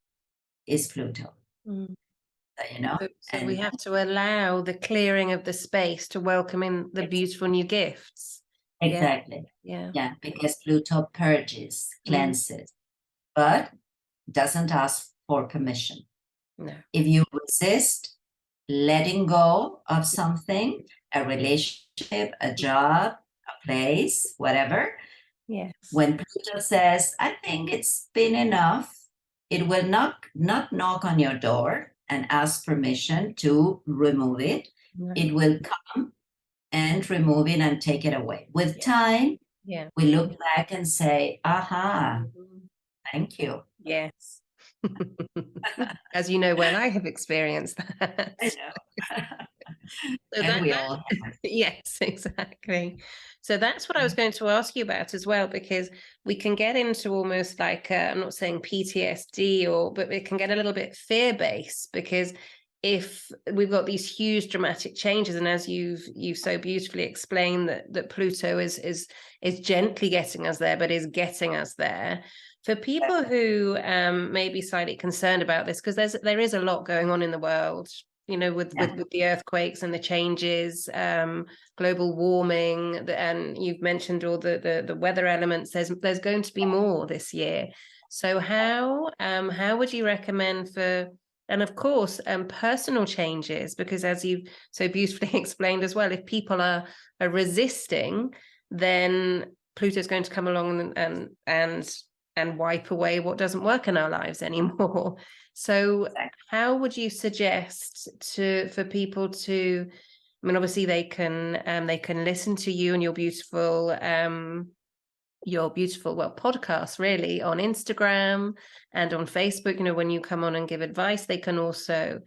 is Pluto. So we have to allow the clearing of the space to welcome in the beautiful new gifts. Exactly. Yeah, because Pluto purges, cleanses, but doesn't ask for permission. No. If you resist letting go of something, a relationship, a job, a place, whatever, when Pluto says, I think it's been enough, it will not knock on your door and ask permission to remove it. It will come and remove it and take it away. With time, we look back and say, aha, thank you. Yes. As you know, well, I have experienced that. I know. So and we all have. Yes, exactly. So that's what I was going to ask you about as well, because we can get into almost like I'm not saying PTSD, but it can get a little bit fear-based, because if we've got these huge dramatic changes, and as you've so beautifully explained that Pluto is gently getting us there, but is getting us there. For people who may be slightly concerned about this, because there is a lot going on in the world, with the earthquakes and the changes, global warming, and you've mentioned all the weather elements. There's going to be more this year. So how would you recommend for, and of course, personal changes, because as you've so beautifully explained as well, if people are resisting, then Pluto's going to come along and wipe away what doesn't work in our lives anymore. So how would you suggest for people to, I mean, obviously they can listen to you and your beautiful podcast really on Instagram and on Facebook. When you come on and give advice, they can also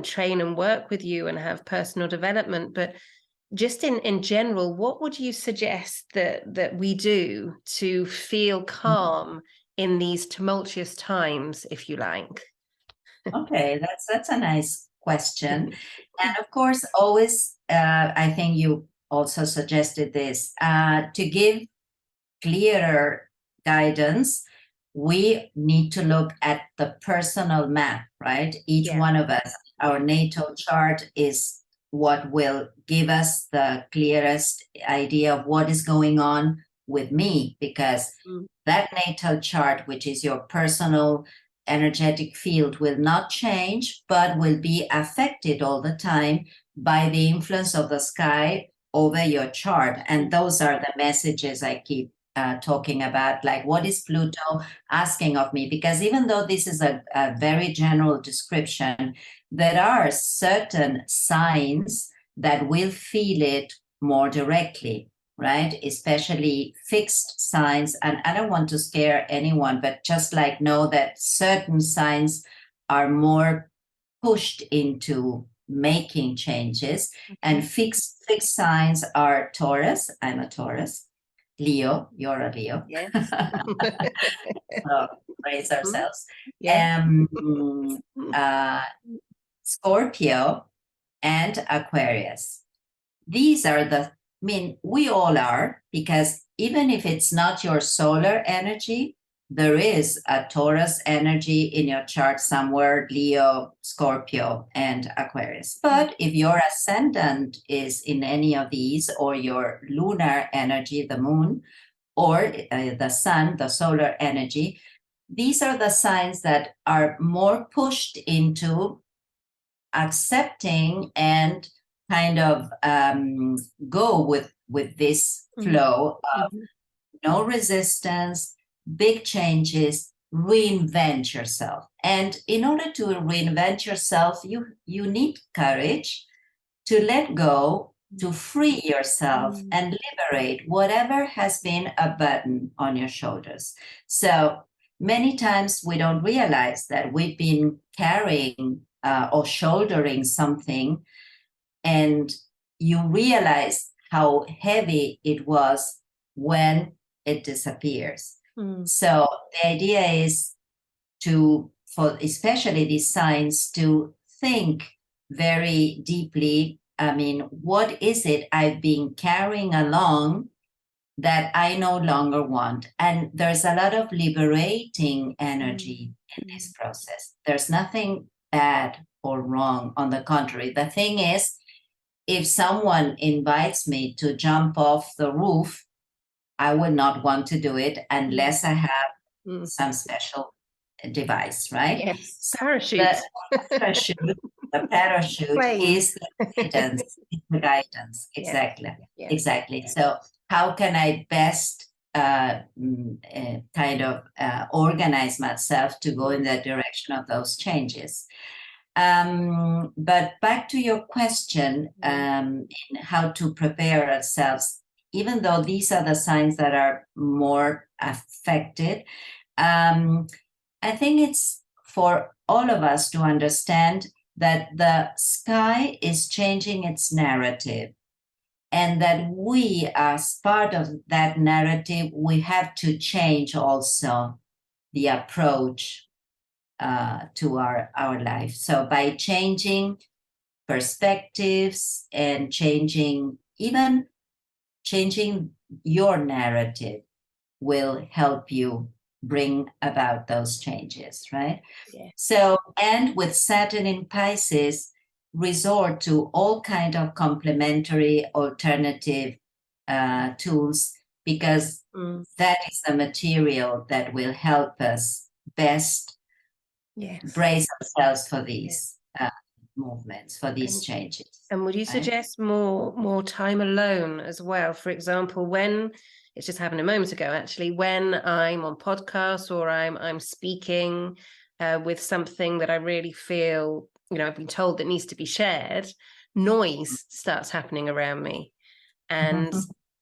train and work with you and have personal development. But just in general, what would you suggest that we do to feel calm in these tumultuous times, if you like? Okay, that's a nice question. And of course, always, I think you also suggested this, to give clearer guidance, we need to look at the personal map, right? Each one of us, our natal chart is what will give us the clearest idea of what is going on with me, because that natal chart, which is your personal energetic field, will not change, but will be affected all the time by the influence of the sky over your chart. And those are the messages I keep talking about, like what is Pluto asking of me? Because even though this is a very general description, there are certain signs that will feel it more directly, right? Especially fixed signs. And I don't want to scare anyone, but just like know that certain signs are more pushed into making changes, and fixed signs are Taurus. I'm a Taurus. Leo, you're a Leo. Yes. So praise ourselves. Scorpio and Aquarius. These are we all are, because even if it's not your solar energy, there is a Taurus energy in your chart somewhere, Leo, Scorpio, and Aquarius. But if your ascendant is in any of these, or your lunar energy, the moon, or the sun, the solar energy, these are the signs that are more pushed into accepting and kind of go with this flow of no resistance, big changes, reinvent yourself. And in order to reinvent yourself, you need courage to let go, to free yourself and liberate whatever has been a burden on your shoulders. So many times we don't realize that we've been carrying or shouldering something, and you realize how heavy it was when it disappears. So the idea is for especially these signs, to think very deeply. I mean, what is it I've been carrying along that I no longer want? And there's a lot of liberating energy in this process. There's nothing bad or wrong. On the contrary, the thing is, if someone invites me to jump off the roof, I would not want to do it unless I have some special device, right? Yes, parachute. The parachute is the guidance. Exactly. Yeah. Exactly. So how can I best organize myself to go in the direction of those changes? But back to your question, in how to prepare ourselves, even though these are the signs that are more affected, I think it's for all of us to understand that the sky is changing its narrative, and that we, as part of that narrative, we have to change also the approach to our life. So by changing perspectives and changing your narrative will help you bring about those changes, right? Yeah. So, and with Saturn in Pisces, resort to all kind of complementary alternative tools, because that is the material that will help us best brace ourselves for these movements, for these changes. And would you suggest more time alone as well? For example, when it's just happened a moment ago, actually, when I'm on podcasts or I'm speaking with something that I really feel, I've been told that needs to be shared, noise starts happening around me. And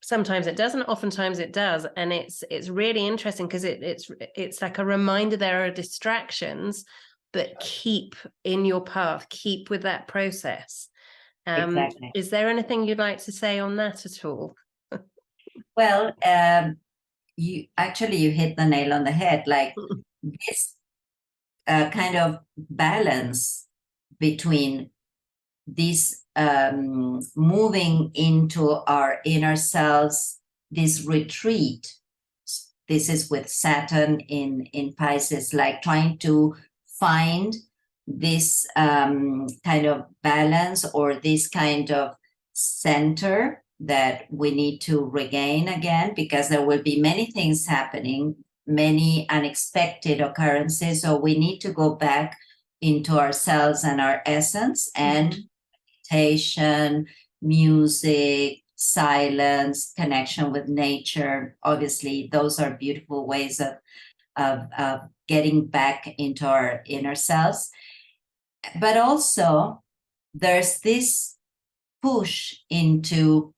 sometimes it doesn't, oftentimes it does. And it's really interesting, because it's like a reminder there are distractions, but keep in your path, keep with that process. Exactly. Is there anything you'd like to say on that at all? Well, you hit the nail on the head. Like this kind of balance between this moving into our inner selves, this retreat. This is with Saturn in Pisces, like trying to find this kind of balance, or this kind of center that we need to regain again, because there will be many things happening, many unexpected occurrences. So we need to go back into ourselves and our essence, and meditation, music, silence, connection with nature. Obviously, those are beautiful ways of getting back into our inner selves. But also, there's this push into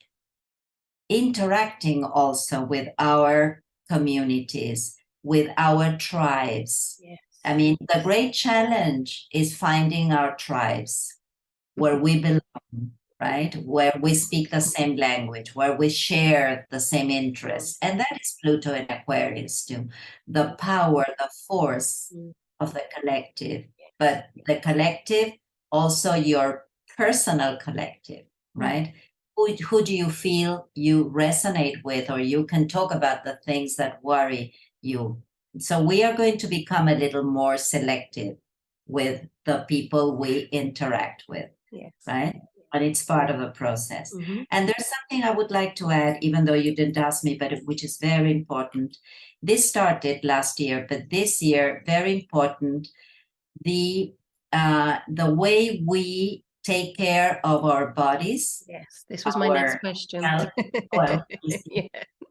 interacting also with our communities, with our tribes. Yes. I mean, the great challenge is finding our tribes where we belong, right? Where we speak the same language, where we share the same interests. And that is Pluto in Aquarius too. The power, the force of the collective. But the collective, also your personal collective, right? Who do you feel you resonate with, or you can talk about the things that worry you? So we are going to become a little more selective with the people we interact with, right? But it's part of the process. And there's something I would like to add, even though you didn't ask me, but which is very important. This started last year, but this year, very important, the way we take care of our bodies. Yes, this was my next question. Well,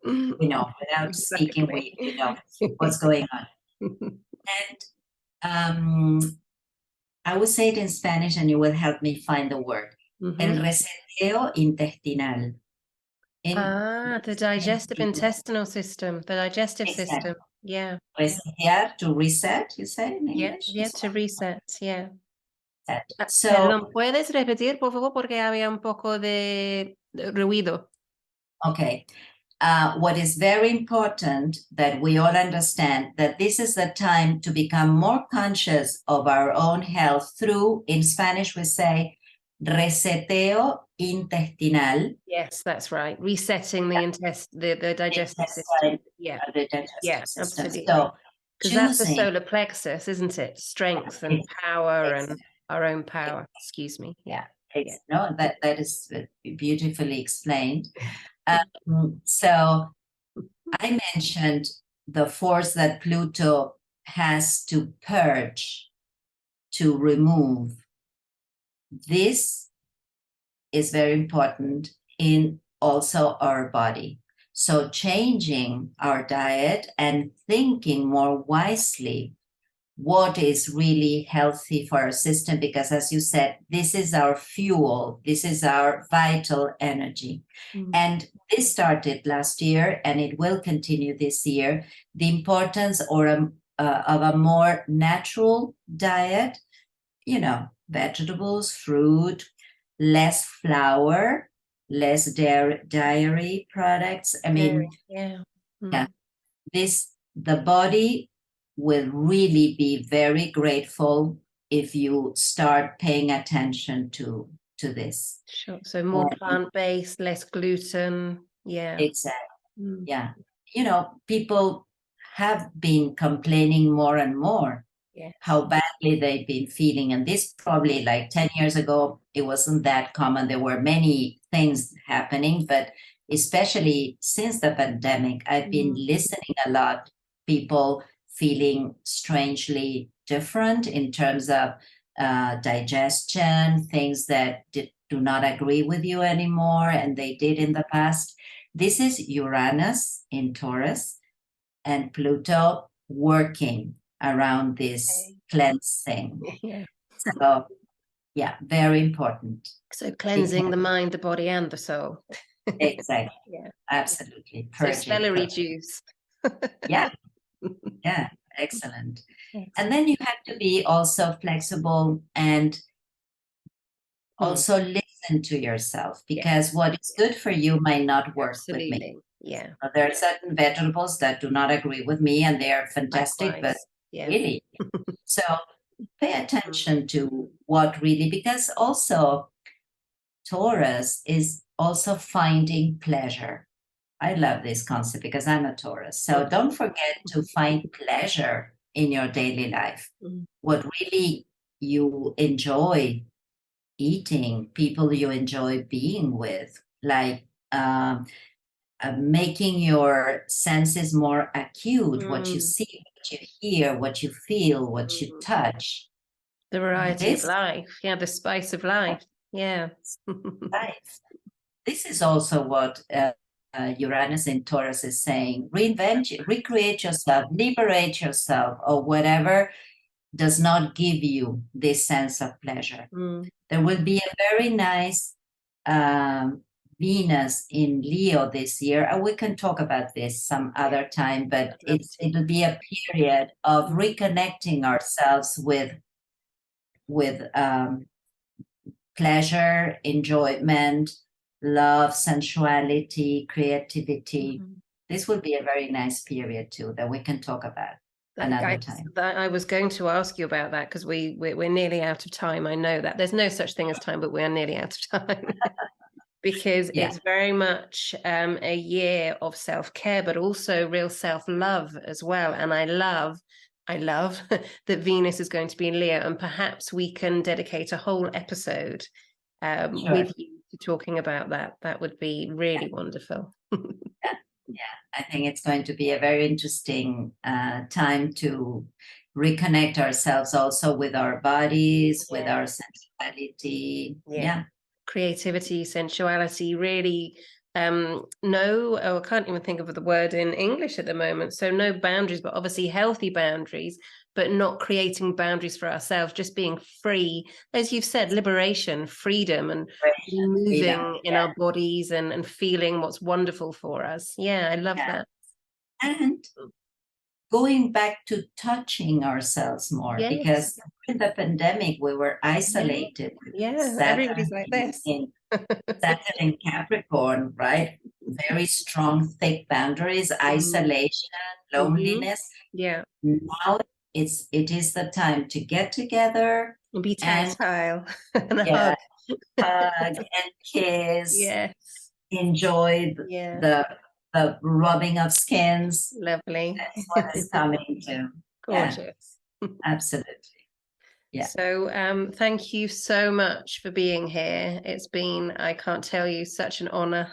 without speaking, we know what's going on. And I will say it in Spanish, and you will help me find the word. El reseteo intestinal. The digestive intestinal system, the digestive system. Yeah. Resetear, to reset, you say in English? Yeah, to reset, yeah. So, Perdón, ¿puedes repetir, por favor? Porque había un poco de ruido. okay. What is very important that we all understand that this is the time to become more conscious of our own health through, in Spanish we say, reseteo intestinal. Yes, that's right. Resetting the digestive system. Yeah. The digestive system. Absolutely. So because that's the choosing solar plexus, isn't it? Strength and power and our own power. Excuse me. Yeah. No, that is beautifully explained. So I mentioned the force that Pluto has to purge, to remove. This is very important in also our body. So changing our diet and thinking more wisely what is really healthy for our system, because as you said, this is our fuel, this is our vital energy. And this started last year and it will continue this year, the importance of a more natural diet, vegetables, fruit, less flour, less dairy products. I mean, yeah. The body will really be very grateful if you start paying attention to this. Sure. So more plant-based, less gluten. Yeah. Exactly. Yeah. People have been complaining more and more how badly they've been feeling. And this probably like 10 years ago, it wasn't that common. There were many things happening, but especially since the pandemic, I've been listening a lot, people feeling strangely different in terms of digestion, things that do not agree with you anymore, and they did in the past. This is Uranus in Taurus and Pluto working around this cleansing. So, yeah, very important. So cleansing the mind, the body, and the soul. Exactly. Absolutely. Purging. So celery juice. Yeah. Excellent. And then you have to be also flexible and also listen to yourself, because what is good for you might not work with me. Yeah. There are certain vegetables that do not agree with me and they are fantastic, but really. So pay attention to what really, because also Taurus is also finding pleasure. I love this concept because I'm a Taurus. So don't forget to find pleasure in your daily life. What really you enjoy eating, people you enjoy being with, like making your senses more acute, what you see, what you hear, what you feel, what you touch. The variety of life. Yeah, the spice of life. Yeah. Life. This is also what Uranus in Taurus is saying. Reinvent, recreate yourself, liberate yourself, or whatever does not give you this sense of pleasure. There will be a very nice Venus in Leo this year, and we can talk about this some other time, but it'll be a period of reconnecting ourselves with pleasure, enjoyment, love, sensuality, creativity. This will be a very nice period too that we can talk about another time. I was going to ask you about that because we're nearly out of time. I know that there's no such thing as time, but we are nearly out of time. Because it's very much a year of self-care, but also real self-love as well. And I love that Venus is going to be in Leo, and perhaps we can dedicate a whole episode with you to talking about that. That would be really wonderful. I think it's going to be a very interesting time to reconnect ourselves also with our bodies, with our sensuality. Creativity, sensuality, really I can't even think of the word in English at the moment. So no boundaries, but obviously healthy boundaries, but not creating boundaries for ourselves, just being free. As you've said, liberation, freedom, and moving in our bodies and feeling what's wonderful for us. Yeah, I love that. And going back to touching ourselves more, because in the pandemic we were isolated. Yeah, Saturn everybody's like this. Saturn in Capricorn, right? Very strong, thick boundaries, isolation, loneliness. Yeah. Now it is the time to get together Be and tactile and a hug. hug and kiss. Yes. Enjoy Yeah. the rubbing of skins. Lovely. That's what is coming to. Yeah, Gorgeous. absolutely. Yeah. So thank you so much for being here. It's been, I can't tell you, such an honor.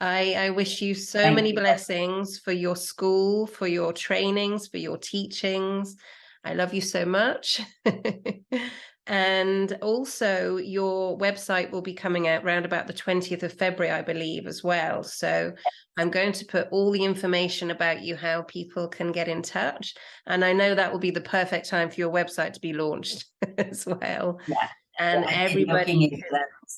I wish you so Thank many you. blessings for your school, for your trainings, for your teachings. I love you so much. And also your website will be coming out around about the 20th of February, I believe, as well. So I'm going to put all the information about you, how people can get in touch. And I know that will be the perfect time for your website to be launched as well. Yeah. And everybody,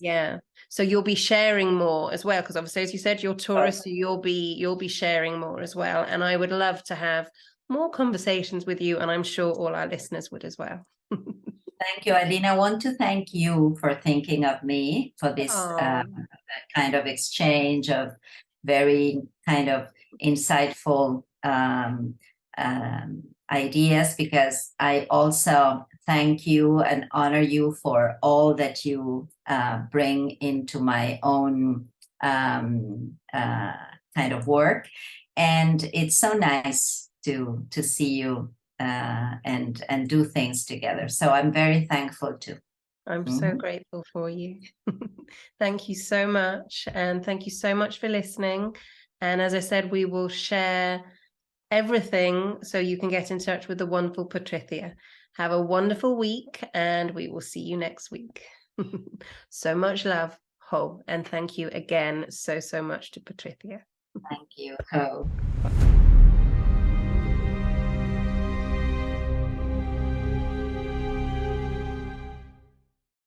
yeah. So you'll be sharing more as well, because obviously, as you said, you're Taurus, so you'll be sharing more as well. And I would love to have more conversations with you, and I'm sure all our listeners would as well. Thank you, Eileen. I want to thank you for thinking of me for this kind of exchange of very kind of insightful ideas, because I also thank you and honor you for all that you bring into my own kind of work. And it's so nice to see you and do things together. So I'm very thankful too. I'm so grateful for you. Thank you so much. And thank you so much for listening. And as I said, we will share everything so you can get in touch with the wonderful Patricia. Have a wonderful week, and we will see you next week. So much love, Ho. And thank you again so much to Patricia. Thank you, Ho.